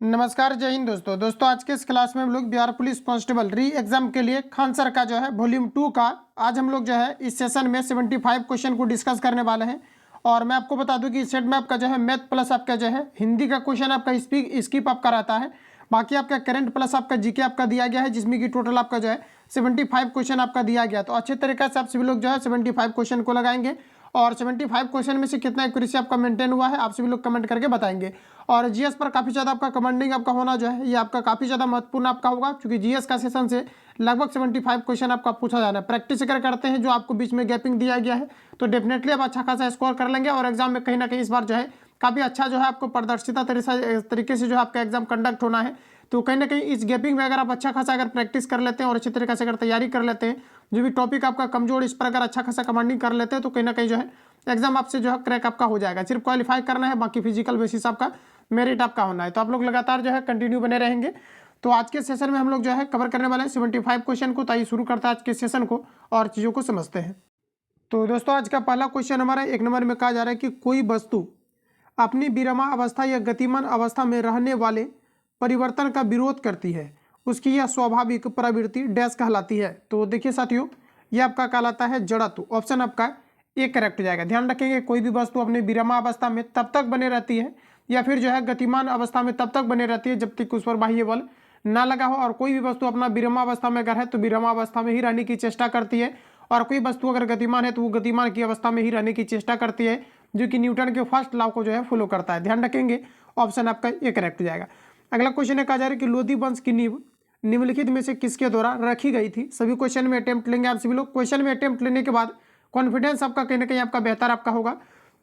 नमस्कार, जय हिंद दोस्तों आज के इस क्लास में हम लोग बिहार पुलिस कांस्टेबल री एग्जाम के लिए खान सर का जो है वॉल्यूम 2 का आज हम लोग जो है इस सेशन में 75 क्वेश्चन को डिस्कस करने वाले हैं। और मैं आपको बता दूं कि इस सेट में आपका जो है मैथ प्लस आपका जो है हिंदी का क्वेश्चन आपका स्किप आपका रहता है। बाकी आपका करंट प्लस आपका जीके आपका दिया गया है, जिसमें कि टोटल आपका जो है 75 क्वेश्चन आपका दिया गया। तो अच्छे तरीके से आप सभी लोग जो है 75 क्वेश्चन को लगाएंगे और 75 क्वेश्चन में से कितना एक्यूरेसी आपका मेंटेन हुआ है आप सभी लोग कमेंट करके बताएंगे। और जीएस पर काफ़ी ज़्यादा आपका कमेंटिंग आपका होना जो है ये आपका काफ़ी ज़्यादा महत्वपूर्ण आपका होगा, क्योंकि जीएस का सेशन से लगभग 75 क्वेश्चन आपका पूछा जाना है। प्रैक्टिस अगर करते हैं जो आपको बीच में गैपिंग दिया गया है तो डेफिनेटली आप अच्छा खासा स्कोर कर लेंगे और एग्जाम में कहीं ना कहीं इस बार जो है काफ़ी अच्छा जो है आपको प्रदर्शिता तरीके से जो है आपका एग्जाम कंडक्ट होना है। तो कहीं ना कहीं इस गैपिंग में अगर आप अच्छा खासा अगर प्रैक्टिस कर लेते हैं और अच्छी तरीके से अगर तैयारी कर लेते हैं, जो भी टॉपिक आपका कमजोर इस पर अगर अच्छा खासा कमांडिंग कर लेते हैं तो कहीं ना कहीं जो है एग्जाम आपसे जो है क्रैक आपका हो जाएगा। सिर्फ क्वालिफाई करना है, बाकी फिजिकल बेसिस आपका मेरिट आपका होना है। तो आप लोग लगातार जो है कंटिन्यू बने रहेंगे। तो आज के सेशन में हम लोग जो है कवर करने वाले हैं 75 क्वेश्चन को। तो आइए शुरू करते हैं आज के सेशन को और चीज़ों को समझते हैं। तो दोस्तों आज का पहला क्वेश्चन हमारा 1 नंबर में कहा जा रहा है कि कोई वस्तु अपनी विरामा अवस्था या गतिमान अवस्था में रहने वाले परिवर्तन का विरोध करती है, उसकी यह स्वाभाविक प्रवृत्ति डैश कहलाती है। तो देखिए साथियों, यह आपका कहलाता है जड़त्व। ऑप्शन आपका ए करेक्ट हो जाएगा। ध्यान रखेंगे, कोई भी वस्तु अपनी विरामा अवस्था में तब तक बने रहती है या फिर जो है गतिमान अवस्था में तब तक बने रहती है जब तक उस पर बाह्य बल ना लगा हो। और कोई भी वस्तु अपना विरामा अवस्था में अगर है तो विरामा अवस्था में ही रहने की चेष्टा करती है, और कोई वस्तु अगर गतिमान है तो वो गतिमान की अवस्था में ही रहने की चेष्टा करती है, जो कि न्यूटन के फर्स्ट लॉ को जो है फॉलो करता है। ध्यान रखेंगे, ऑप्शन आपका ये करेक्ट हो जाएगा। अगला क्वेश्चन है, कहा जा रहा है कि लोधी वंश की नींव निम्नलिखित में से किसके द्वारा रखी गई थी। सभी क्वेश्चन में अटेम्प्ट लेंगे आप सभी लोग। क्वेश्चन में अटेम्प्ट लेने के बाद कॉन्फिडेंस आपका कहीं ना कहीं आपका बेहतर आपका होगा।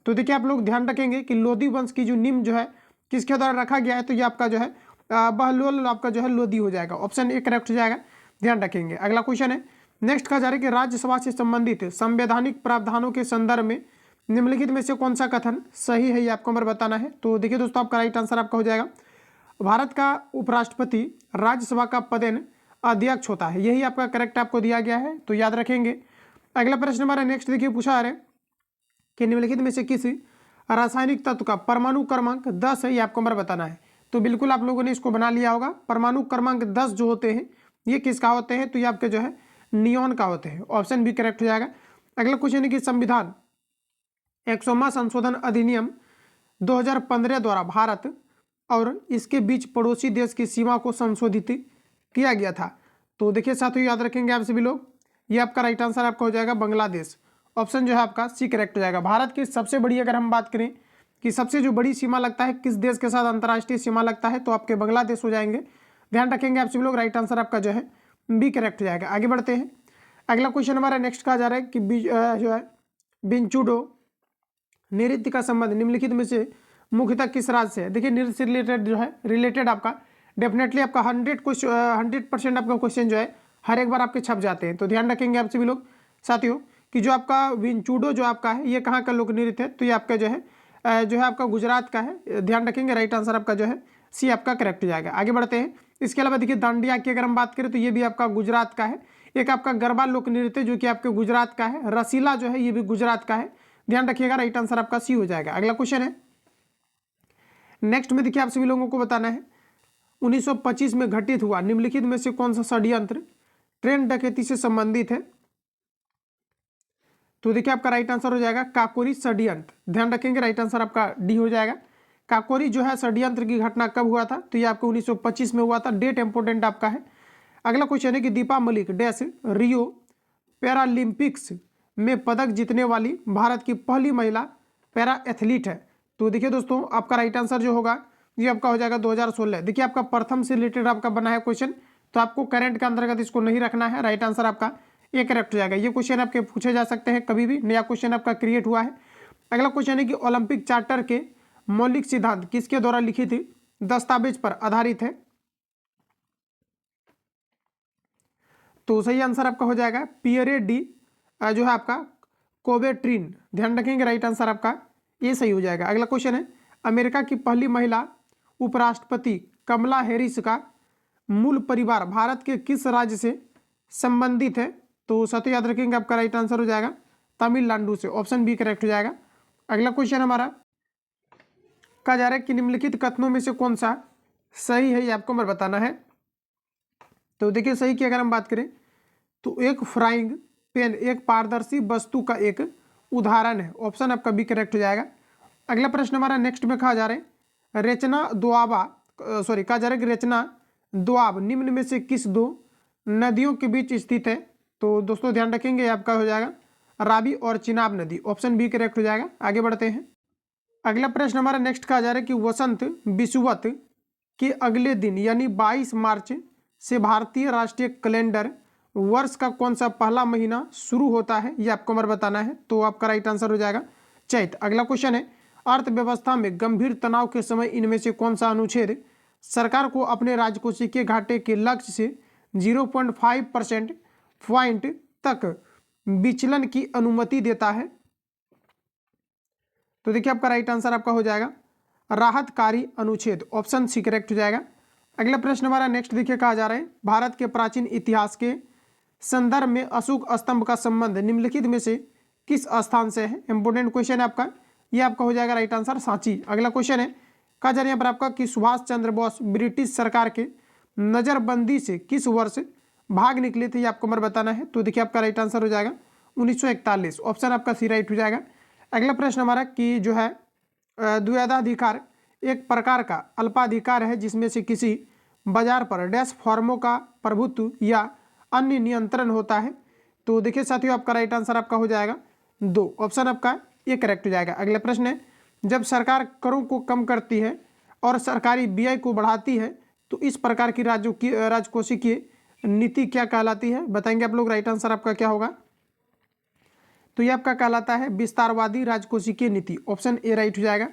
तो देखिए आप लोग ध्यान रखेंगे कि लोधी वंश की जो नींव जो है किसके द्वारा रखा गया है, तो ये आपका जो है बहलोल आपका जो है लोधी हो जाएगा। ऑप्शन ए करेक्ट हो जाएगा, ध्यान रखेंगे। अगला क्वेश्चन है, नेक्स्ट कहा जा रहा है कि राज्यसभा से संबंधित संवैधानिक प्रावधानों के संदर्भ में निम्नलिखित में से कौन सा कथन सही है, ये आपको हमें बताना है। तो देखिए दोस्तों, आपका राइट आंसर आपका हो जाएगा भारत का उपराष्ट्रपति राज्यसभा का पदेन अध्यक्ष होता है। यही आपका करेक्ट आपको दिया गया है, तो याद रखेंगे। अगला प्रश्न हमारा नेक्स्ट देखिए, पूछा है कि निम्नलिखित में से किसी रासायनिक तत्व का परमाणु क्रमांक 10 है, ये आपको हमारा बताना है। तो बिल्कुल आप लोगों ने इसको बना लिया होगा। परमाणु क्रमांक 10 जो होते हैं ये किसका होते हैं, तो ये आपके जो है नियॉन का होते हैं। ऑप्शन भी करेक्ट हो जाएगा। अगला क्वेश्चन है कि संविधान 100वां संशोधन अधिनियम 2015 द्वारा भारत और इसके बीच पड़ोसी देश की सीमा को संशोधित किया गया था। तो देखिए साथियों, याद रखेंगे आप सभी लोग, ये आपका राइट आंसर आपका हो जाएगा बांग्लादेश। ऑप्शन जो है आपका सी करेक्ट हो जाएगा। भारत की सबसे बड़ी अगर हम बात करें कि सबसे जो बड़ी सीमा लगता है किस देश के साथ अंतर्राष्ट्रीय सीमा लगता है, तो आपके बांग्लादेश हो जाएंगे। ध्यान रखेंगे आप सभी लोग, राइट आंसर आपका जो है बी करेक्ट हो जाएगा। आगे बढ़ते हैं। अगला क्वेश्चन हमारा नेक्स्ट कहा जा रहा है कि जो है बिंचुडो नृत्य का संबंध निम्नलिखित में से मुख्यतः किस राज्य से है। देखिए नृत्य से रिलेटेड जो है रिलेटेड आपका डेफिनेटली आपका 100% आपका क्वेश्चन जो है हर एक बार आपके छप जाते हैं। तो ध्यान रखेंगे आप सभी लोग साथियों कि जो आपका विंचुडो जो आपका है ये कहाँ का लोक नृत्य है, तो ये आपका जो है आपका गुजरात का है। ध्यान रखेंगे, राइट आंसर आपका जो है सी आपका करेक्ट हो जाएगा। आगे बढ़ते हैं। इसके अलावा देखिए दांडिया की अगर हम बात करें तो ये भी आपका गुजरात का है। एक आपका गरबा लोक नृत्य जो कि आपके गुजरात का है। रसीला जो है ये भी गुजरात का है। ध्यान रखिएगा, राइट आंसर आपका सी हो जाएगा। अगला क्वेश्चन है नेक्स्ट में देखिए आप सभी लोगों को बताना है 1925 में घटित हुआ निम्नलिखित में से कौन सा षड्यंत्र ट्रेन डकैती से संबंधित है। तो देखिए आपका राइट आंसर हो जाएगा काकोरी षड्यंत्र। ध्यान रखेंगे, राइट आंसर आपका डी हो जाएगा। काकोरी जो है षड्यंत्र की घटना कब हुआ था, तो ये आपको 1925 में हुआ था। डेट इंपोर्टेंट आपका है। अगला क्वेश्चन है कि दीपा मलिक डैश रियो पैरालंपिक्स में पदक जीतने वाली भारत की पहली महिला पैरा एथलीट है। तो देखिए दोस्तों, आपका राइट आंसर जो होगा ये आपका हो जाएगा 2016। देखिए आपका प्रथम से रिलेटेड आपका बना है क्वेश्चन, तो आपको करंट के अंतर्गत इसको नहीं रखना है। राइट आंसर आपका ये करेक्ट हो जाएगा। ये क्वेश्चन आपके पूछे जा सकते हैं, कभी भी नया क्वेश्चन आपका क्रिएट हुआ है। अगला क्वेश्चन है कि ओलंपिक चार्टर के मौलिक सिद्धांत किसके द्वारा लिखित दस्तावेज पर आधारित है। तो सही आंसर आपका हो जाएगा पियरे डी जो है आपका कोबेट्रीन। ध्यान रखेंगे, राइट आंसर आपका ये सही हो जाएगा। अगला क्वेश्चन है अमेरिका की पहली महिला उपराष्ट्रपति कमला हैरिस का मूल परिवार भारत के किस राज्य से संबंधित है। तो सत्य याद रखेंगे, आपका राइट आंसर हो जाएगा तमिलनाडु से। ऑप्शन बी करेक्ट हो जाएगा। अगला क्वेश्चन हमारा कहा जा रहा है कि निम्नलिखित कथनों में से कौन सा सही है, ये आपको मैं बताना है। तो देखिए सही की अगर हम बात करें तो एक फ्राइंग पैन एक पारदर्शी वस्तु का एक उदाहरण है। ऑप्शन आपका बी करेक्ट हो जाएगा। अगला प्रश्न हमारा नेक्स्ट में कहा जा रहा है रचना द्वाबा कहा जा रहा है कि रचना द्वाब निम्न में से किस दो नदियों के बीच स्थित है। तो दोस्तों ध्यान रखेंगे आपका हो जाएगा रावी और चिनाब नदी। ऑप्शन बी करेक्ट हो जाएगा। आगे बढ़ते हैं। अगला प्रश्न हमारा नेक्स्ट कहा जा रहा है कि वसंत विषुवत के अगले दिन यानी 22 मार्च से भारतीय राष्ट्रीय कैलेंडर वर्ष का कौन सा पहला महीना शुरू होता है, ये आपको हमारा बताना है। तो आपका राइट आंसर हो जाएगा चैत। अगला क्वेश्चन है अर्थव्यवस्था में गंभीर तनाव के समय इनमें से कौन सा अनुच्छेद सरकार को अपने राजकोषीय घाटे के लक्ष्य से 0.5% पॉइंट तक विचलन की अनुमति देता है। तो देखिए आपका राइट आंसर आपका हो जाएगा राहतकारी अनुच्छेद। ऑप्शन सी करेक्ट हो जाएगा। अगला प्रश्न हमारा नेक्स्ट देखिए कहा जा रहा है भारत के प्राचीन इतिहास के संदर्भ में अशोक स्तंभ का संबंध निम्नलिखित में से किस स्थान से है। इंपोर्टेंट क्वेश्चन है आपका, ये आपका हो जाएगा राइट आंसर सांची। अगला क्वेश्चन है कहा जा रहा है यहाँ पर आपका कि सुभाष चंद्र बोस ब्रिटिश सरकार के नजरबंदी से किस वर्ष भाग निकले थे, ये आपको मर बताना है। तो देखिए आपका राइट आंसर हो जाएगा 1941। ऑप्शन आपका सी राइट हो जाएगा। अगला प्रश्न हमारा कि जो है द्वैधाधिकार एक प्रकार का अल्पाधिकार है जिसमें से किसी बाजार पर डैश फॉर्मों का प्रभुत्व या अन्य नियंत्रण होता है। तो देखिए साथियों आपका राइट आंसर आपका हो जाएगा 2। ऑप्शन आपका ये करेक्ट हो जाएगा। अगला प्रश्न है जब सरकार करों को कम करती है और सरकारी व्यय को बढ़ाती है तो इस प्रकार की राजकोषीय नीति क्या कहलाती है, बताएंगे आप लोग। राइट आंसर आपका क्या होगा, तो ये आपका कहलाता है विस्तारवादी राजकोषीय नीति। ऑप्शन ए राइट हो जाएगा।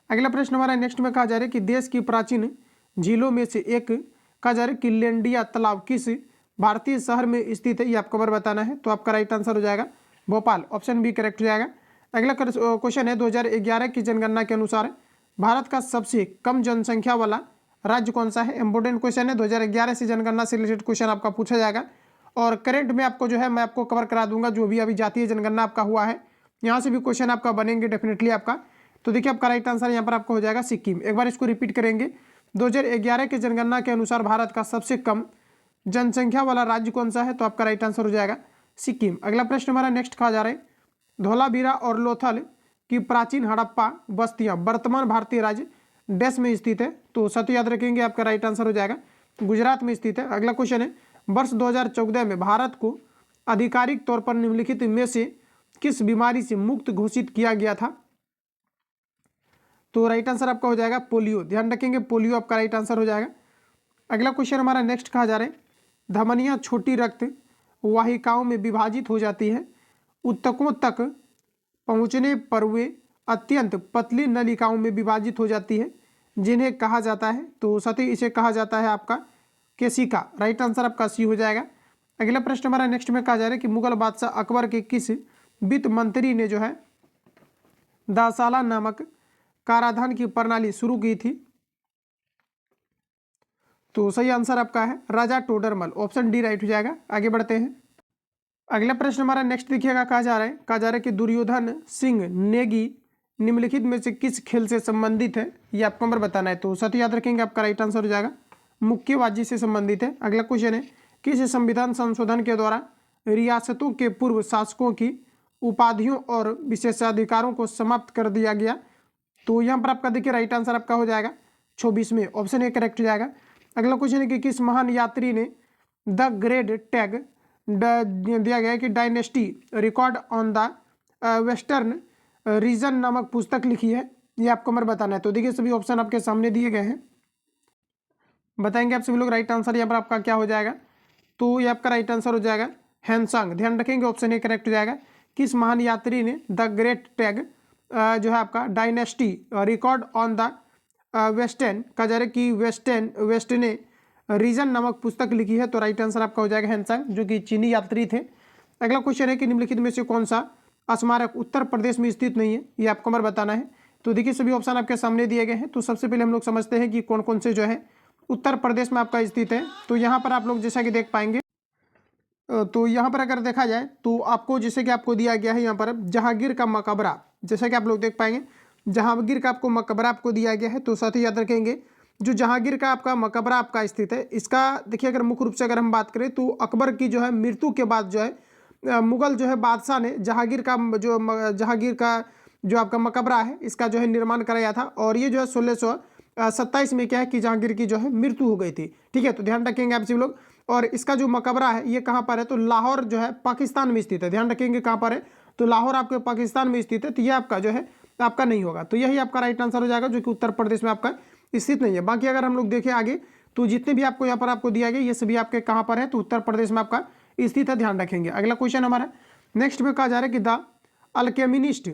अगला प्रश्न हमारा नेक्स्ट में कहा जा रहा है कि देश की प्राचीन झीलों में से एक कहा जा रहा है कि लेंडिया तालाब किस भारतीय शहर में स्थित है, ये आपको बार बताना है। तो आपका राइट आंसर हो जाएगा भोपाल। ऑप्शन बी करेक्ट हो जाएगा। अगला क्वेश्चन है 2011 की जनगणना के अनुसार भारत का सबसे कम जनसंख्या वाला राज्य कौन सा है। इंपोर्टेंट क्वेश्चन है 2011 से जनगणना से रिलेटेड क्वेश्चन आपका पूछा जाएगा और करंट में आपको जो है मैं आपको कवर करा दूंगा जो भी अभी जातीय जनगणना आपका हुआ है, यहाँ से भी क्वेश्चन आपका बनेंगे डेफिनेटली आपका। तो देखिए आपका राइट आंसर यहाँ पर आपका हो जाएगा सिक्किम। एक बार इसको रिपीट करेंगे 2011 की जनगणना के अनुसार भारत का सबसे कम जनसंख्या वाला राज्य कौन सा है, तो आपका राइट आंसर हो जाएगा सिक्किम। अगला प्रश्न हमारा नेक्स्ट कहा जा रहा है धौलावीरा और लोथल की प्राचीन हड़प्पा बस्तियां वर्तमान भारतीय राज्य डैश में स्थित है। तो सत्य याद रखेंगे आपका राइट आंसर हो जाएगा गुजरात में स्थित है। अगला क्वेश्चन है वर्ष 2014 में भारत को आधिकारिक तौर पर निम्नलिखित में से किस बीमारी से मुक्त घोषित किया गया था। तो राइट आंसर आपका हो जाएगा पोलियो। ध्यान रखेंगे पोलियो आपका राइट आंसर हो जाएगा। अगला क्वेश्चन हमारा नेक्स्ट कहा जा रहा है धमनियां छोटी रक्त वाहिकाओं में विभाजित हो जाती है, उत्तकों तक पहुंचने पर वे अत्यंत पतली नलिकाओं में विभाजित हो जाती है जिन्हें कहा जाता है। तो साथ ही इसे कहा जाता है आपका केशिका। राइट आंसर आपका सी हो जाएगा। अगला प्रश्न हमारा नेक्स्ट में कहा जा रहा है कि मुगल बादशाह अकबर के किस वित्त मंत्री ने जो है दासाला नामक कराधान की प्रणाली शुरू की थी। तो सही आंसर आपका है राजा टोडरमल। ऑप्शन डी राइट हो जाएगा। आगे बढ़ते हैं। अगला प्रश्न हमारा नेक्स्ट देखिएगा कहा जा रहा है कि दुर्योधन सिंह नेगी निम्नलिखित में से किस खेल से संबंधित है, ये आपको नंबर बताना है। तो सत्य याद रखेंगे आपका राइट आंसर हो जाएगा मुक्केबाजी से संबंधित है। अगला क्वेश्चन है किस संविधान संशोधन के द्वारा रियासतों के पूर्व शासकों की उपाधियों और विशेषाधिकारों को समाप्त कर दिया गया। तो यहाँ पर आपका देखिए राइट आंसर आपका हो जाएगा 26 में। ऑप्शन ए करेक्ट हो जाएगा। अगला क्वेश्चन है कि किस महान यात्री ने द ग्रेट टैग दिया गया है कि dynasty record on the western region नामक पुस्तक लिखी है, ये आपको हमारे बताना है। तो देखिए सभी ऑप्शन आपके सामने दिए गए हैं, बताएंगे आप सभी लोग। राइट आंसर यहाँ पर आपका क्या हो जाएगा, तो ये आपका राइट आंसर हो जाएगा हैंसांग। ध्यान रखेंगे ऑप्शन ए करेक्ट हो जाएगा। किस महान यात्री ने द ग्रेट टैग जो है आपका dynasty record on the western का जा रहा कि वेस्टर्न रीजन नामक पुस्तक लिखी है। तो राइट आंसर आपका हो जाएगा हैंसांग जो कि चीनी यात्री थे। अगला क्वेश्चन है कि निम्नलिखित में से कौन सा स्मारक उत्तर प्रदेश में स्थित नहीं है, ये आपको हमारे बताना है। तो देखिए सभी ऑप्शन आपके सामने दिए गए हैं। तो सबसे पहले हम लोग समझते हैं कि कौन कौन से जो है उत्तर प्रदेश में आपका स्थित है। तो यहाँ पर आप लोग जैसा कि देख पाएंगे, तो यहाँ पर अगर देखा जाए तो आपको जैसे कि आपको दिया गया है यहाँ पर जहांगीर का मकबरा, जैसा कि आप लोग देख पाएंगे जहांगीर का आपको मकबरा आपको दिया गया है। तो साथ ही याद रखेंगे जो जहांगीर का आपका मकबरा आपका स्थित है, इसका देखिए अगर मुख्य रूप से अगर हम बात करें तो अकबर की जो है मृत्यु के बाद जो है मुगल जो है बादशाह ने जहांगीर का जो आपका मकबरा है इसका जो है निर्माण कराया था। और ये जो है 1627 में क्या है कि जहांगीर की जो है मृत्यु हो गई थी। ठीक है, तो ध्यान रखेंगे आप सभी लोग। और इसका जो मकबरा है ये कहाँ पर है, तो लाहौर जो है पाकिस्तान में स्थित है। ध्यान रखेंगे कहाँ पर है, तो लाहौर आपके पाकिस्तान में स्थित है। तो ये आपका जो है आपका नहीं होगा, तो यही आपका राइट आंसर हो जाएगा, जो कि उत्तर प्रदेश में आपका स्थित नहीं है। बाकी अगर हम लोग देखें आगे तो जितने भी आपको यहाँ पर आपको दिया गया ये सभी आपके कहाँ पर है, तो उत्तर प्रदेश में आपका स्थित है। ध्यान रखेंगे। अगला क्वेश्चन हमारा नेक्स्ट में कहा जा रहा है कि द अल्केमिनिस्ट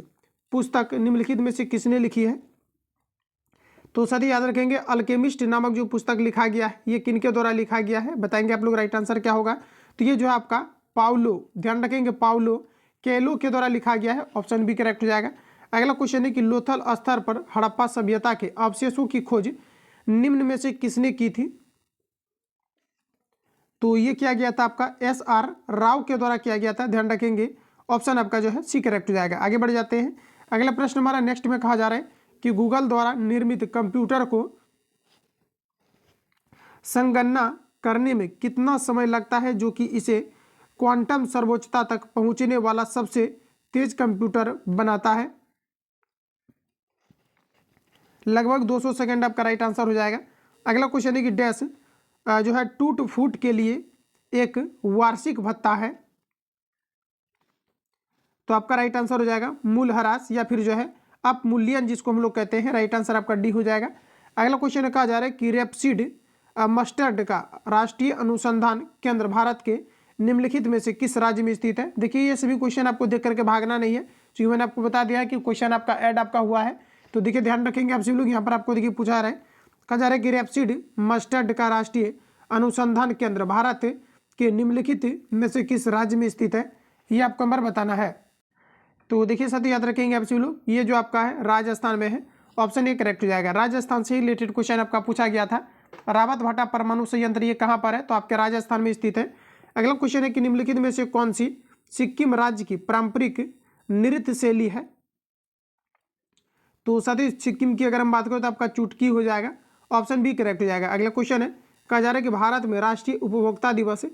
पुस्तक निम्नलिखित में से किसने लिखी है। तो साथ ही याद रखेंगे अल्केमिस्ट नामक जो पुस्तक लिखा गया है ये किनके द्वारा लिखा गया है, बताएंगे आप लोग राइट आंसर क्या होगा। तो ये जो है आपका पाउलो, ध्यान रखेंगे पाउलो केलो के द्वारा लिखा गया है। ऑप्शन बी करेक्ट हो जाएगा। अगला क्वेश्चन है कि लोथल स्तर पर हड़प्पा सभ्यता के अवशेषों की खोज निम्न में से किसने की थी। तो ये किया गया था आपका SR राव के द्वारा किया गया था। ध्यान रखेंगे ऑप्शन आपका जो है सी करेक्ट हो जाएगा। आगे बढ़ जाते हैं। अगला प्रश्न हमारा नेक्स्ट में कहा जा रहा है कि गूगल द्वारा निर्मित कंप्यूटर को संगणना करने में कितना समय लगता है, जो कि इसे क्वांटम सर्वोच्चता तक पहुंचने वाला सबसे तेज कंप्यूटर बनाता है। लगभग 200 सेकंड आपका राइट आंसर हो जाएगा। अगला क्वेश्चन है कि डैश जो है टूट फूट के लिए एक वार्षिक भत्ता है। तो आपका राइट आंसर हो जाएगा मूल्यह्रास या फिर जो है अपमूल्यन, जिसको हम लोग कहते हैं। राइट आंसर आपका डी हो जाएगा। अगला क्वेश्चन कहा जा रहा है कि रेपसीड मस्टर्ड का राष्ट्रीय अनुसंधान केंद्र भारत के निम्नलिखित में से किस राज्य में स्थित है। देखिए ये सभी क्वेश्चन आपको देख करके भागना नहीं है, क्योंकि मैंने आपको बता दिया है कि क्वेश्चन आपका ऐड आपका हुआ है। तो देखिए ध्यान रखेंगे आप सभी लोग। यहाँ पर आपको देखिए पूछा रहा है, कहा जा रहा है कि रेपसीड मस्टर्ड का राष्ट्रीय अनुसंधान केंद्र भारत के निम्नलिखित में से किस राज्य में स्थित है, ये आपको नंबर बताना है। तो देखिए साथ ही याद रखेंगे आप सभी लोग, ये जो आपका है राजस्थान में है। ऑप्शन ए करेक्ट हो जाएगा। राजस्थान से रिलेटेड क्वेश्चन आपका पूछा गया था। रावत भाटा परमाणु संयंत्र ये कहाँ पर है, तो आपके राजस्थान में स्थित है। अगला क्वेश्चन है कि निम्नलिखित में से कौन सी सिक्किम राज्य की पारंपरिक नृत्य शैली है। तो साथ ही सिक्किम की अगर हम बात करें तो आपका चुटकी हो जाएगा। ऑप्शन बी करेक्ट हो जाएगा। अगला क्वेश्चन है, कहा जा रहा है कि भारत में राष्ट्रीय उपभोक्ता दिवस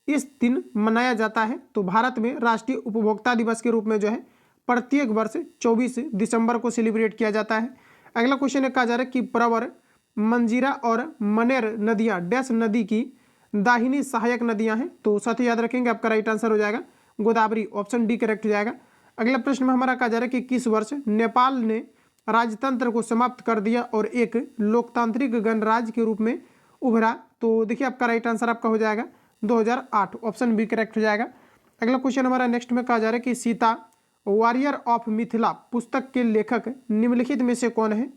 इस दिन मनाया जाता है। तो भारत में राष्ट्रीय उपभोक्ता दिवस के रूप में जो है प्रत्येक वर्ष 24 दिसंबर को सेलिब्रेट किया जाता है। अगला क्वेश्चन है, कहा जा रहा है कि प्रवर, मंजीरा और मनेर नदियां डैश नदी की दाहिनी सहायक नदियां हैं। तो साथ ही याद रखेंगे आपका राइट आंसर हो जाएगा गोदावरी। ऑप्शन डी करेक्ट हो जाएगा। अगला प्रश्न में हमारा कहा जा रहा है कि किस वर्ष नेपाल ने राजतंत्र को समाप्त कर दिया और एक लोकतांत्रिक गणराज्य के रूप में उभरा। तो देखिए आपका राइट आंसर आपका हो जाएगा 2008। ऑप्शन बी करेक्ट हो जाएगा। अगला क्वेश्चन हमारा नेक्स्ट में कहा जा रहा है कि सीता वॉरियर ऑफ मिथिला पुस्तक के लेखक निम्नलिखित में से कौन है।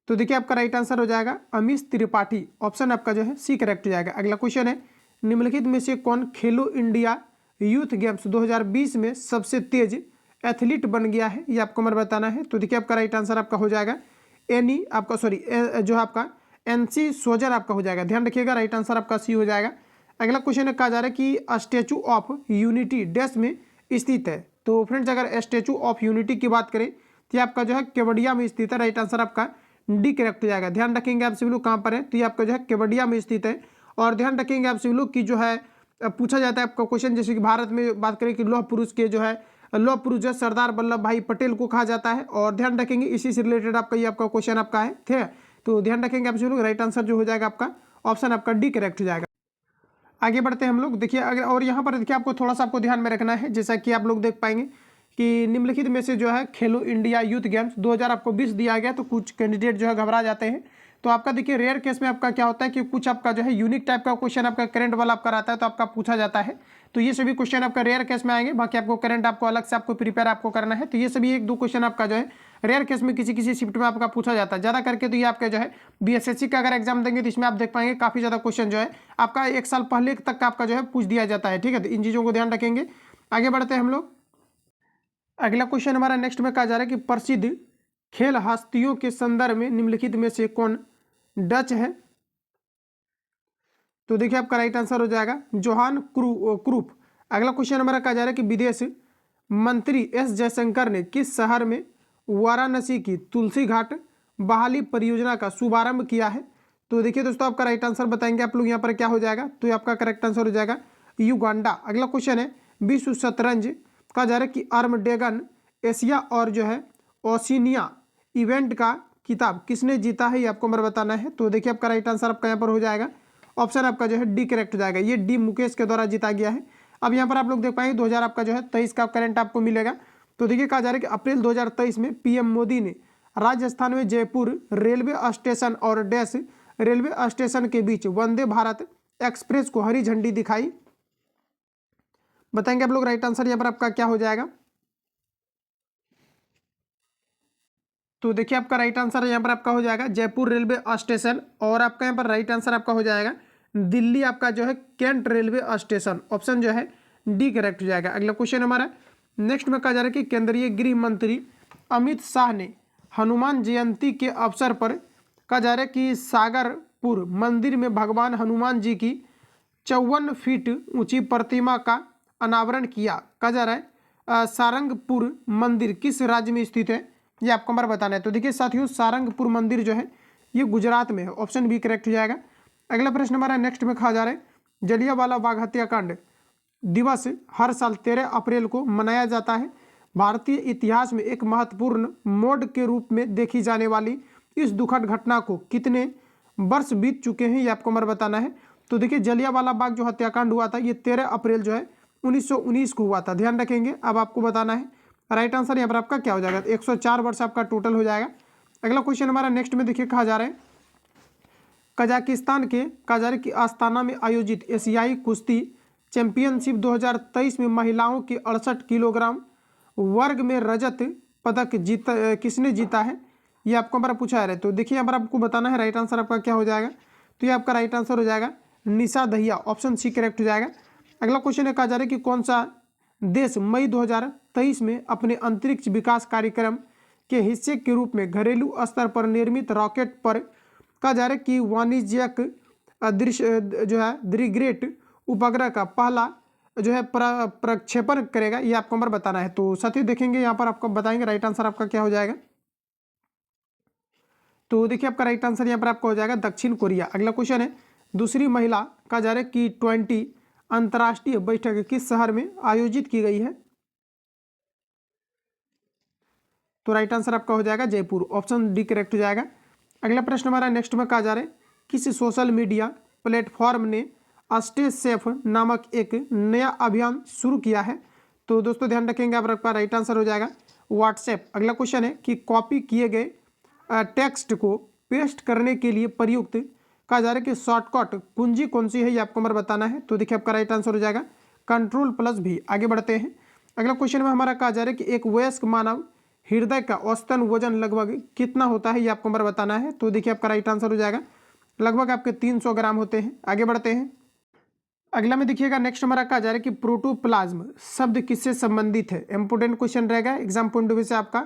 तो देखिए आपका राइट आंसर हो जाएगा अमीश त्रिपाठी। ऑप्शन आपका जो है सी करेक्ट हो जाएगा। अगला क्वेश्चन है, निम्नलिखित में से कौन खेलो इंडिया यूथ गेम्स 2020 में सबसे तेज एथलीट बन गया है, ये आपको हमारे बताना है। तो देखिए आपका राइट आंसर आपका हो जाएगा एनी आपका जो है आपका NC सोजर आपका हो जाएगा। ध्यान रखिएगा राइट आंसर आपका सी हो जाएगा। अगला क्वेश्चन कहा जा रहा है कि स्टैचू ऑफ यूनिटी डैश में स्थित है। तो फ्रेंड्स अगर स्टैचू ऑफ यूनिटी की बात करें तो ये आपका जो है केवड़िया में स्थित है। राइट आंसर आपका डी करेक्ट हो जाएगा। ध्यान रखेंगे आप सभी लोग कहाँ पर है, तो ये आपका जो है केवड़िया में स्थित है। और ध्यान रखेंगे आप सभी लोग की जो है पूछा जाता है आपका क्वेश्चन, जैसे कि भारत में बात करें कि लौह पुरुष के जो है लौह पुरुष जो सरदार वल्लभ भाई पटेल को कहा जाता है। और ध्यान रखेंगे इसी से रिलेटेड आपका ये आपका क्वेश्चन आपका है, ठीक है। तो ध्यान रखेंगे आप सभी लोग, राइट आंसर जो हो जाएगा आपका ऑप्शन आपका डी करेक्ट हो जाएगा। आगे बढ़ते हैं हम लोग। देखिए अगर और यहाँ पर देखिए आपको थोड़ा सा आपको ध्यान में रखना है, जैसा कि आप लोग देख पाएंगे कि निम्नलिखित में से जो है खेलो इंडिया यूथ गेम्स 2020 दिया गया, तो कुछ कैंडिडेट जो है घबरा जाते हैं। तो आपका देखिए रेयर केस में आपका क्या होता है कि कुछ आपका जो है यूनिक टाइप का क्वेश्चन आपका करंट वाला आपका रहता है, तो आपका पूछा जाता है। तो ये सभी क्वेश्चन आपका रेयर केस में आएंगे, बाकी आपको करंट आपको अलग से आपको प्रिपेयर आपको करना है। तो ये सभी एक दो क्वेश्चन आपका जो है रेयर केस में किसी किसी शिफ्ट में आपका पूछा जाता है। ज़्यादा करके तो ये आपका जो है BSSC का अगर एग्जाम देंगे तो इसमें आप देख पाएंगे काफ़ी ज़्यादा क्वेश्चन जो है आपका 1 साल पहले तक का आपका जो है पूछ दिया जाता है, ठीक है। तो इन चीज़ों को ध्यान रखेंगे। आगे बढ़ते हैं हम लोग। अगला क्वेश्चन हमारा नेक्स्ट में कहा जा रहा है कि प्रसिद्ध खेल हस्तियों के संदर्भ में निम्नलिखित में से कौन डच है। तो देखिए आपका राइट आंसर हो जाएगा जोहान क्रूप। अगला क्वेश्चन हमारा कहा जा रहा है कि विदेश मंत्री S जयशंकर ने किस शहर में वाराणसी की तुलसी घाट बहाली परियोजना का शुभारंभ किया है? तो देखिए दोस्तों, आपका राइट आंसर बताएंगे आप लोग यहाँ पर क्या हो जाएगा, तो ये आपका करेक्ट आंसर हो जाएगा युगांडा। अगला क्वेश्चन है, विश्व शतरंज कहा जा रहा है कि आर्मडेगन एशिया और जो है ओशिनिया इवेंट का खिताब किसने जीता है, ये आपको मेरे बताना है। तो देखिए आपका राइट आंसर आपका यहाँ पर हो जाएगा ऑप्शन आपका जो है डी करेक्ट हो जाएगा, ये डी मुकेश के द्वारा जीता गया है। अब यहाँ पर आप लोग देख पाएंगे 2000 आपका जो है 23 का करंट आपको मिलेगा। तो देखिए कहा जा रहा है कि अप्रैल 2023 में पीएम मोदी ने राजस्थान में जयपुर रेलवे स्टेशन और डैश रेलवे स्टेशन के बीच वंदे भारत एक्सप्रेस को हरी झंडी दिखाई। बताएंगे आप लोग राइट आंसर यहाँ पर आपका क्या हो जाएगा। तो देखिए आपका राइट आंसर यहाँ पर आपका हो जाएगा जयपुर रेलवे स्टेशन, और आपका यहाँ पर राइट आंसर आपका हो जाएगा दिल्ली आपका जो है कैंट रेलवे स्टेशन, ऑप्शन जो है डी करेक्ट हो जाएगा। अगला क्वेश्चन हमारा नेक्स्ट में कहा जा रहा है कि केंद्रीय गृह मंत्री अमित शाह ने हनुमान जयंती के अवसर पर कहा जा रहा है कि सागरपुर मंदिर में भगवान हनुमान जी की 54 फीट ऊंची प्रतिमा का अनावरण किया। कहा जा रहा है सारंगपुर मंदिर किस राज्य में स्थित है, ये आपको हमारा बताना है। तो देखिए साथियों, सारंगपुर मंदिर जो है ये गुजरात में है, ऑप्शन बी करेक्ट हो जाएगा। अगला प्रश्न हमारा नेक्स्ट में कहा जा रहा है जलियांवाला बाग हत्याकांड दिवस हर साल 13 अप्रैल को मनाया जाता है। भारतीय इतिहास में एक महत्वपूर्ण मोड़ के रूप में देखी जाने वाली इस दुखद घटना को कितने वर्ष बीत चुके हैं, ये आपको हमारा बताना है। तो देखिए जलियांवाला बाग जो हत्याकांड हुआ था ये 13 अप्रैल जो है 1919 को हुआ था, ध्यान रखेंगे। अब आपको बताना है राइट आंसर यहाँ पर आपका क्या हो जाएगा, 104 वर्ष आपका टोटल हो जाएगा। अगला क्वेश्चन हमारा नेक्स्ट में देखिए कहा जा रहा है कजाकिस्तान के कजार की आस्ताना में आयोजित एशियाई कुश्ती चैंपियनशिप 2023 में महिलाओं के 68 किलोग्राम वर्ग में रजत पदक किसने जीता है, ये आपको हमारा पूछा है। तो देखिए यहाँ पर आपको बताना है राइट आंसर आपका क्या हो जाएगा, तो ये आपका राइट आंसर हो जाएगा निशा दहिया, ऑप्शन सी करेक्ट हो जाएगा। अगला क्वेश्चन है कहा जा रहा है कि कौन सा देश मई 2023 में अपने अंतरिक्ष विकास कार्यक्रम के हिस्से के रूप में घरेलू स्तर पर निर्मित रॉकेट पर कहा जा रहा है कि वाणिज्यिक दृश्य जो है द्रिग्रेट उपग्रह का पहला जो है प्रक्षेपण करेगा, ये आपको हमारा बताना है। तो साथियों देखेंगे यहाँ पर आपको बताएंगे राइट आंसर आपका क्या हो जाएगा। तो देखिए आपका राइट आंसर यहाँ पर आपका हो जाएगा दक्षिण कोरिया। अगला क्वेश्चन है दूसरी महिला कहा जा रहा है कि 20 अंतर्राष्ट्रीय बैठक किस शहर में आयोजित की गई है, तो राइट आंसर आपका हो जाएगा जयपुर, ऑप्शन डी करेक्ट हो जाएगा। अगला प्रश्न हमारा नेक्स्ट में कहा जा रहा है किस सोशल मीडिया प्लेटफॉर्म ने स्टे सेफ नामक एक नया अभियान शुरू किया है, तो दोस्तों ध्यान रखेंगे आपका राइट आंसर हो जाएगा व्हाट्सएप। अगला क्वेश्चन है कि कॉपी किए गए टेक्स्ट को पेस्ट करने के लिए प्रयुक्त कहा जा रहा है कि शॉर्टकट कुंजी कौन सी है, ये आपको हमारा बताना है। तो देखिए आपका राइट आंसर हो जाएगा Ctrl+V। आगे बढ़ते हैं। अगला क्वेश्चन में हमारा कहा जा रहा है कि एक वयस्क मानव हृदय का औसतन वजन लगभग कितना होता है, ये आपको हमारा बताना है। तो देखिए आपका राइट आंसर हो जाएगा लगभग आपके 300 ग्राम होते हैं। आगे बढ़ते हैं। अगला में देखिएगा नेक्स्ट हमारा कहा जा रहा है कि प्रोटोप्लाज्म शब्द किससे संबंधित है, इंपोर्टेंट क्वेश्चन रहेगा एग्जाम पॉइंट ऑफ व्यू से आपका।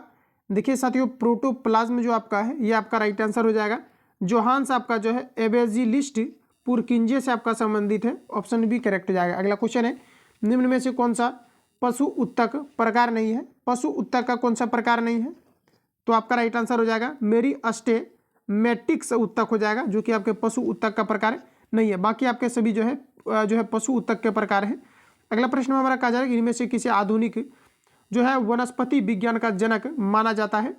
देखिए साथियों प्रोटोप्लाज्म जो आपका है ये आपका राइट आंसर हो जाएगा जोहान्स आपका जो है एबेजिलिस्ट पुरकिंजे से आपका संबंधित है, ऑप्शन बी करेक्ट हो जाएगा। अगला क्वेश्चन है निम्न में से कौन सा पशु उत्तक प्रकार नहीं है, पशु उत्तक का कौन सा प्रकार नहीं है, तो आपका राइट आंसर हो जाएगा मेरी अस्टेमेटिक्स उत्तक हो जाएगा, जो कि आपके पशु उत्तक का प्रकार नहीं है। बाकी आपके सभी जो है पशु उत्तक के प्रकार हैं। अगला प्रश्न में हमारा कहा जा रहा है कि इनमें से किसी आधुनिक जो है वनस्पति विज्ञान का जनक माना जाता है,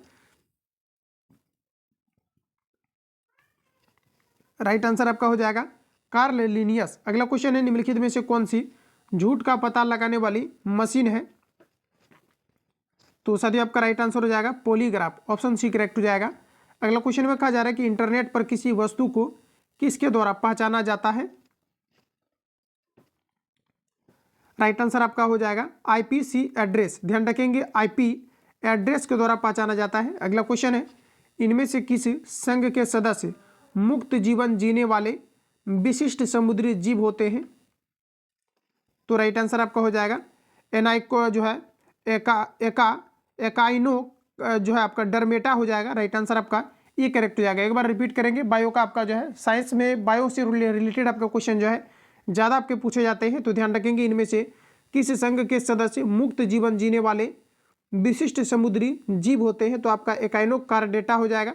राइट आंसर आपका हो जाएगा कार्ल लिनियस। अगला क्वेश्चन है निम्नलिखित में से कौन सी झूठ का पता लगाने वाली मशीन है, तो साथियों आपका राइट आंसर हो जाएगा पॉलीग्राफ, ऑप्शन सी करेक्ट हो जाएगा। अगला क्वेश्चन में कहा जा रहा है कि इंटरनेट पर किसी वस्तु को किसके द्वारा पहचाना जाता है, राइट आंसर आपका हो जाएगा आईपीसी एड्रेस, ध्यान रखेंगे आईपी एड्रेस के द्वारा पहचाना जाता है। अगला क्वेश्चन है इनमें से किस संघ के सदस्य मुक्त जीवन जीने वाले विशिष्ट समुद्री जीव होते हैं, तो राइट आंसर आपका हो जाएगा एनाइको जो है एकाइनो जो है आपका डरमेटा हो जाएगा, राइट आंसर आपका ये करेक्ट हो जाएगा। एक बार रिपीट करेंगे, बायो का आपका जो है साइंस में बायो से रिलेटेड आपका क्वेश्चन जो है ज़्यादा आपके पूछे जाते हैं, तो ध्यान रखेंगे इनमें से किस संघ के सदस्य मुक्त जीवन जीने वाले विशिष्ट समुद्री जीव होते हैं, तो आपका एकाइनो कार्डेटा हो जाएगा।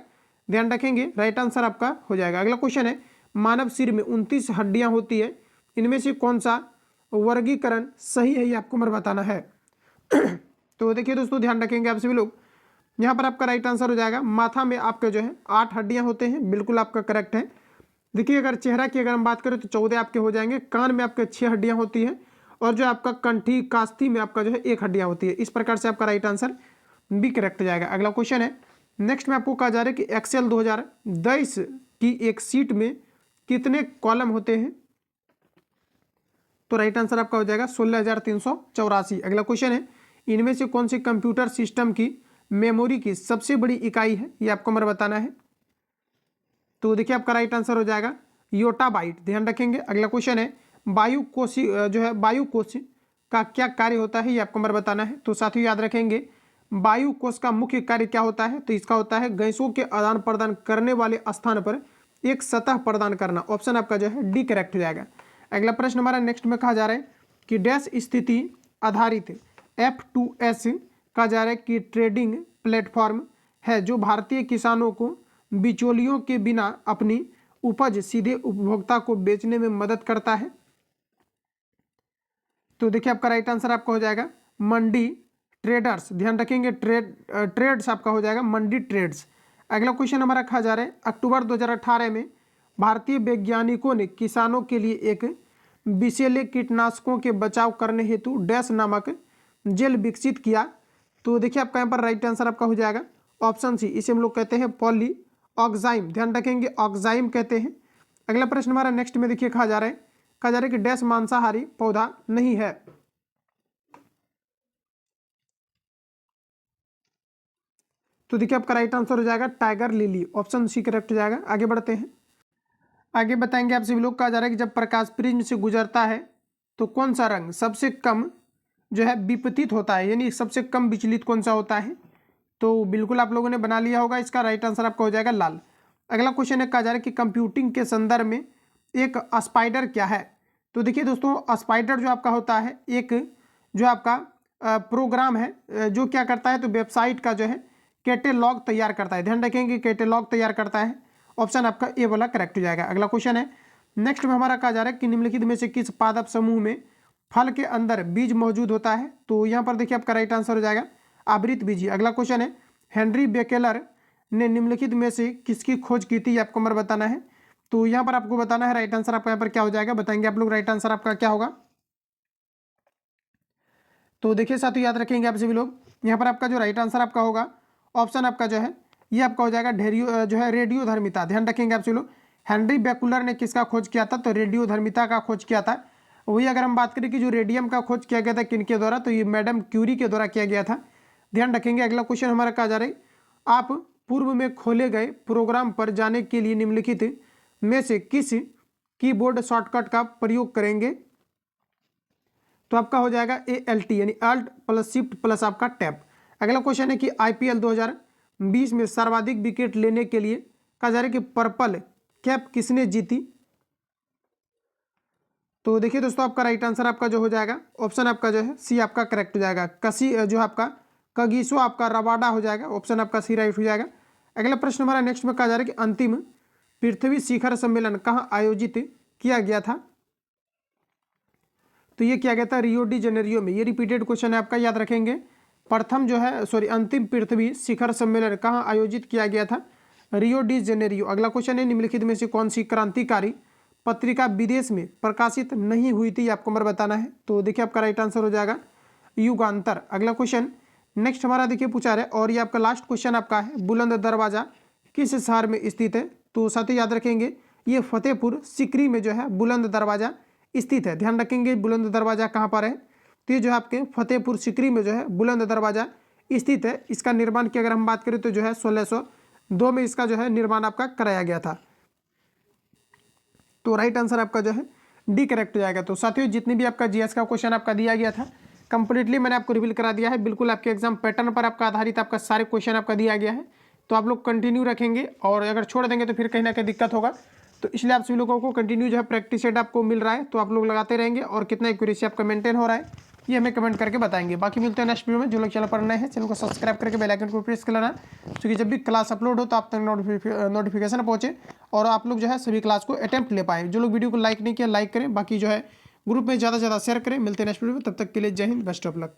ध्यान रखेंगे, राइट आंसर आपका हो जाएगा। अगला क्वेश्चन है, मानव सिर में 29 हड्डियां होती है, इनमें से कौन सा वर्गीकरण सही है, ये आपको मैं बताना है। तो देखिए दोस्तों, ध्यान रखेंगे आप सभी लोग, यहाँ पर आपका राइट आंसर हो जाएगा, माथा में आपके जो है 8 हड्डियां होते हैं, बिल्कुल आपका करेक्ट है। देखिए अगर चेहरा की अगर हम बात करें तो 14 आपके हो जाएंगे, कान में आपके 6 हड्डियां होती हैं, और जो आपका कंठी कास्थी में आपका जो है 1 हड्डियां होती है। इस प्रकार से आपका राइट आंसर भी करेक्ट हो जाएगा। अगला क्वेश्चन है, नेक्स्ट में आपको कहा जा रहा है कि एक्सेल 2022 की एक सीट में कितने कॉलम होते हैं, तो राइट आंसर आपका हो जाएगा 16,384। अगला क्वेश्चन है, इनमें से कौन सी कंप्यूटर सिस्टम की मेमोरी की सबसे बड़ी इकाई है, ये आपको मेरे बताना है। तो देखिए आपका राइट आंसर हो जाएगा योटाबाइट, ध्यान रखेंगे। अगला क्वेश्चन है, वायु कोश जो है वायु कोश का क्या कार्य होता है, ये आपको मेरे बताना है। तो साथियों याद रखेंगे, वायु कोश का मुख्य कार्य क्या होता है, तो इसका होता है गैसों के आदान प्रदान करने वाले स्थान पर एक सतह प्रदान करना। ऑप्शन आपका जो है डी करेक्ट हो जाएगा। अगला प्रश्न हमारा नेक्स्ट में कहा जा रहा है कि डैश स्थिति आधारित F2S कहा जा रहा है कि ट्रेडिंग प्लेटफॉर्म है जो भारतीय किसानों को बिचौलियों के बिना अपनी उपज सीधे उपभोक्ता को बेचने में मदद करता है। तो देखिए आपका राइट आंसर आपका हो जाएगा मंडी ट्रेडर्स, ध्यान रखेंगे, ट्रेड्स आपका हो जाएगा मंडी ट्रेड्स। अगला क्वेश्चन हमारा कहा जा रहा है, अक्टूबर 2018 में भारतीय वैज्ञानिकों ने किसानों के लिए एक विषैले कीटनाशकों के बचाव करने हेतु डैश नामक जेल विकसित किया। तो देखिए आपका यहाँ पर राइट आंसर आपका हो जाएगा ऑप्शन सी, इसे हम लोग कहते हैं पॉली ऑक्साइम, ध्यान रखेंगे ऑक्साइम कहते हैं। अगला प्रश्न हमारा नेक्स्ट में देखिए कहा जा रहा है कि डैश मांसाहारी पौधा नहीं है। तो देखिए आपका राइट आंसर हो जाएगा tiger lily, option C correct हो जाएगा। आगे बढ़ते हैं, आगे बताएंगे आप सभी लोग, कहा जा रहा है कि जब प्रकाश प्रिज्म से गुजरता है तो कौन सा रंग सबसे कम जो है विपतित होता है, यानी सबसे कम विचलित कौन सा होता है। तो बिल्कुल आप लोगों ने बना लिया होगा, इसका राइट आंसर आपका हो जाएगा लाल। अगला क्वेश्चन है, कहा जा रहा है कि कंप्यूटिंग के संदर्भ में एक स्पाइडर क्या है। तो देखिए दोस्तों, स्पाइडर जो आपका होता है एक जो आपका प्रोग्राम है जो क्या करता है, तो वेबसाइट का जो है कैटेलॉग तैयार करता है, ध्यान रखेंगे कैटेलॉग तैयार करता है। ऑप्शन आपका ए वाला करेक्ट हो जाएगा। अगला क्वेश्चन है, नेक्स्ट में हमारा कहा जा रहा है कि निम्नलिखित में से किस पादप समूह में फल के अंदर बीज मौजूद होता है। तो यहाँ पर देखिए आपका राइट आंसर हो जाएगा आवृत बीजी। अगला क्वेश्चन है, हेनरी बेकेलर ने निम्नलिखित में से किसकी खोज की थी, आपको मेरे बताना है। तो यहाँ पर आपको बताना है राइट आंसर आपका यहाँ पर क्या हो जाएगा, बताएंगे आप लोग राइट आंसर आपका क्या होगा। तो देखिए साथियों याद रखेंगे आप सभी लोग, यहाँ पर आपका जो राइट आंसर आपका होगा ऑप्शन आपका जो है ये आपका हो जाएगा रेडियोधर्मिता, ध्यान रखेंगे आप सभी लोग। हेनरी बेकुलर ने किसका खोज किया था, तो रेडियोधर्मिता का खोज किया था। वही अगर हम बात करें कि जो रेडियम का खोज किया गया था किनके द्वारा, तो ये मैडम क्यूरी के द्वारा किया गया था, ध्यान रखेंगे। अगला क्वेश्चन हमारा कहा जा रहा है, आप पूर्व में खोले गए प्रोग्राम पर जाने के लिए निम्नलिखित में से किस कीबोर्ड शॉर्टकट का प्रयोग करेंगे। तो आपका हो जाएगा ALT, यानी अल्ट प्लस शिफ्ट प्लस आपका टैब। अगला क्वेश्चन है कि IPL 2020 में सर्वाधिक विकेट लेने के लिए कहा जा रहा है कि पर्पल कैप किसने जीती। तो देखिए दोस्तों, आपका राइट आंसर आपका जो हो जाएगा ऑप्शन आपका जो है सी आपका करेक्ट हो जाएगा, कसी जो आपका कगिसो आपका रबाडा हो जाएगा, ऑप्शन आपका सी राइट हो जाएगा। अगला प्रश्न हमारा नेक्स्ट में कहा जा रहा है कि अंतिम पृथ्वी शिखर सम्मेलन कहाँ आयोजित किया गया था। तो ये किया गया था रियो डी जेनेरियो में, ये रिपीटेड क्वेश्चन है आपका, याद रखेंगे। प्रथम जो है अंतिम पृथ्वी शिखर सम्मेलन कहाँ आयोजित किया गया था, रियो डी जेनेरियो। अगला क्वेश्चन है, निम्नलिखित में से कौन सी क्रांतिकारी पत्रिका विदेश में प्रकाशित नहीं हुई थी, आपको मेरे बताना है। तो देखिए आपका राइट आंसर हो जाएगा युगांतर। अगला क्वेश्चन नेक्स्ट हमारा देखिए पूछा रहा है, और ये आपका लास्ट क्वेश्चन आपका है, बुलंद दरवाजा किस शहर में स्थित है। तो साथ ही याद रखेंगे ये फतेहपुर सिकरी में जो है बुलंद दरवाजा स्थित है, ध्यान रखेंगे बुलंद दरवाजा कहाँ पर है। तो ये जो है आपके फतेहपुर सिकरी में जो है बुलंद दरवाजा स्थित है। इसका निर्माण की अगर हम बात करें तो जो है 1602 में इसका जो है निर्माण आपका कराया गया था। तो राइट आंसर आपका जो है डी करेक्ट हो जाएगा। तो साथियों जितनी भी आपका जीएस का क्वेश्चन आपका दिया गया था कंप्लीटली मैंने आपको रिवील करा दिया है, बिल्कुल आपके एग्जाम पैटर्न पर आपका आधारित आपका सारे क्वेश्चन आपका दिया गया है। तो आप लोग कंटिन्यू रखेंगे, और अगर छोड़ देंगे तो फिर कहीं ना कहीं दिक्कत होगा। तो इसलिए आप सभी लोगों को कंटिन्यू जो है प्रैक्टिस सेट आपको मिल रहा है, तो आप लोग लगाते रहेंगे, और कितना एक्यूरेसी आपका मेंटेन हो रहा है ये हमें कमेंट करके बताएंगे। बाकी मिलते हैं नेक्स्ट वीडियो में। जो लोग चैनल पर नए हैं चैनल को सब्सक्राइब करके बेल आइकन को प्रेस कर लेना, क्योंकि जब भी क्लास अपलोड हो तो आप तक नोटिफिकेशन पहुंचे और आप लोग जो है सभी क्लास को अटेम्प्ट ले पाएँ। जो लोग वीडियो को लाइक नहीं किया लाइक करें, बाकी जो है ग्रुप में ज़्यादा से ज़्यादा शेयर करें। मिलते हैं नेक्स्ट वीडियो में, तब तक के लिए जय हिंद, बेस्ट ऑफ लक।